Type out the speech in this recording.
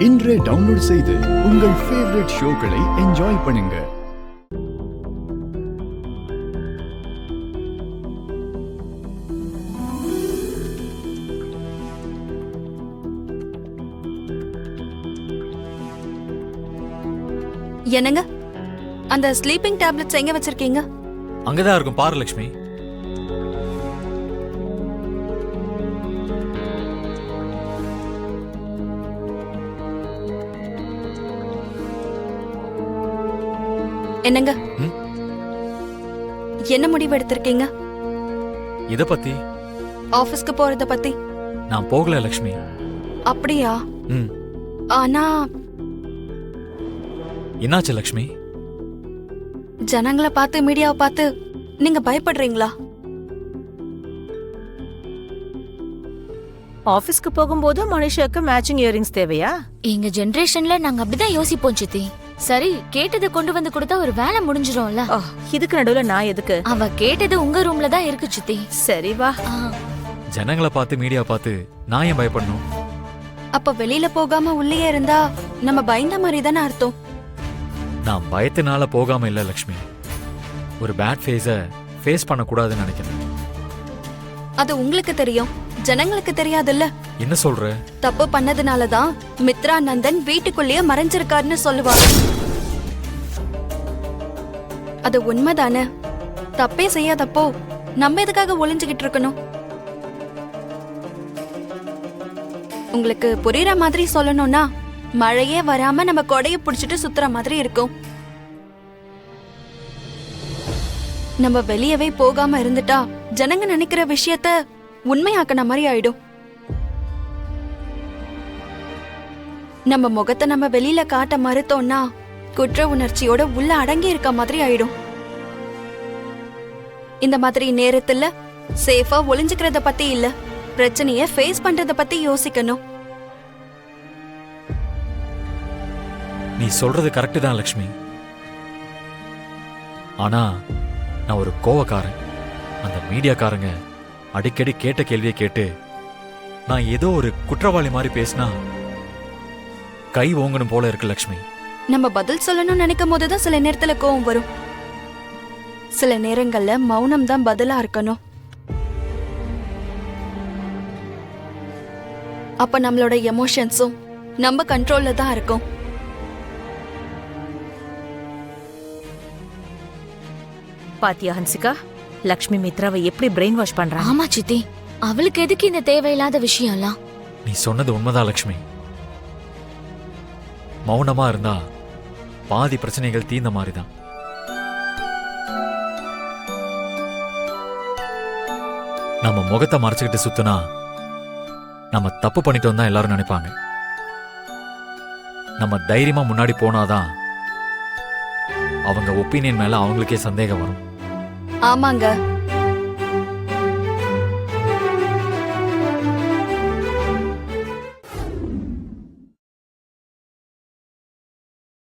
இன்றே டவுன்லோட் செய்து உங்கள் ஃபேவரட் ஷோக்களை என்ஜாய் பண்ணுங்க. என்னங்க, அந்த ஸ்லீப்பிங் டேப்லெட்ஸ் எங்க வச்சிருக்கீங்க? அங்கதான் இருக்கும் பாரு லட்சுமி. என்னங்க, என்ன முடிவு எடுத்திருக்கீங்க? இத பத்தி? ஆபீஸ்க்கு போறத பத்தி? நான் போகல லட்சுமி. அப்படியா? ஆனா என்னாச்சு லட்சுமி? ஜனங்களை பார்த்து மீடியாவை பார்த்து நீங்க பயப்படுறீங்களா? ஆபீஸ்க்கு போகும்போது மனுஷாக்கு மேட்சிங் இயரிங்ஸ் தேவையா? எங்க ஜெனரேஷன்ல நாங்க அப்படிதான் யோசிப்போம் சித்தி. சரி, கேட்டதை கொண்டு வந்து கொடுத்தா ஒரு வேலை முடிஞ்சிரும்ல. இதுக்கு நடுவுல நான் எதுக்கு? அவ கேட்டது உங்க ரூம்ல தான் இருக்கு சித்தி. சரி வா. ஜனங்களை பார்த்து மீடியா பார்த்து நான் ஏன் பயப்படணும்? அப்ப வெளியில போகாம உள்ளே இருந்தா நம்ம பயந்த மாதிரி தானே அர்த்தம். நான் பயத்தினால போகாம இல்ல லட்சுமி. ஒரு பேட் ஃபேஸ் பண்ண கூடாதுன்னு நினைக்கிறேன். அது உங்களுக்கு தெரியும், ஜனங்களுக்கு தெரியாதுல்ல. என்ன சொல்ற? தப்பு பண்ணதுனாலதான் மித்ரா நந்தன் வீட்டுக்குள்ளேயே மறைஞ்சிருக்காருன்னு சொல்லுவாங்க. அது உண்மைதானே? தப்பே செய்யாதப்போ நம்ம எதுக்காக ஒளிஞ்சுகிட்டு இருக்கணும்? உங்களுக்கு புரியுற மாதிரி சொல்லணும்னா, மழையே வராம நம்ம கொடைய புடிச்சிட்டு சுத்துற மாதிரி இருக்கும். நம்ம வெளியவே போகாம இருந்துட்டா ஜனங்க நினைக்கிற விஷயத்த உண்மையாக்கின மாதிரி ஆயிடும். நம்ம முகத்தை நம்ம வெளியில காட்ட மறுத்தோம்னா குற்ற உணர்ச்சியோட உள்ள அடங்கி இருக்க மாதிரி ஆயிடும். இந்த மாதிரி நேரத்துல சேஃபா ஒளிஞ்சுக்கிறத பத்தி இல்ல, பிரச்சனைய ஃபேஸ் பண்றத பத்தி யோசிக்கணும். நீ சொல்றது கரெக்ட் தான் லட்சுமி. ஆனா நான் ஒரு கோவக்காரன். அந்த மீடியாக்காரங்க அடிக்கடி கேட்ட கேள்வியை கேட்டு நான் ஏதோ ஒரு குற்றவாளி மாதிரி பேசினா கை ஓங்கணும் போல இருக்கு லட்சுமி. நம்ம பதில் சொல்லணும்னு நினைக்கும் போதுதான் சில நேரத்துல கோவம் வரும். சில நேரங்கள்ல மௌனம் தான் பதிலா இருக்கணும். அப்ப நம்மளோட எமோஷன்ஸும் நம்ம கண்ட்ரோல்ல தான் இருக்கும். பாத்தியா ஹன்சிகா, லக்ஷ்மி மித்ராவை எப்படி பிரெயின் வாஷ் பண்றா? ஆமா சித்தி, அவளுக்கு எதுக்கு இந்த தேவையில்லாத விஷயம்லாம்? நீ சொன்னது உண்மைதான் லட்சுமி. மௌனமா இருந்தா பாதி பிரச்சனைகள் தீர்ந்த மாதிரிதான். நம்ம முகத்தை மறைச்சுக்கிட்டு சுத்துனா நம்ம தப்பு பண்ணிட்டோம் தான் எல்லாரும் நினைப்பாங்க. நம்ம தைரியமா முன்னாடி போனாதான் அவங்க ஒப்பீனியன் மேல அவங்களுக்கே சந்தேகம் வரும். ஆமாங்க,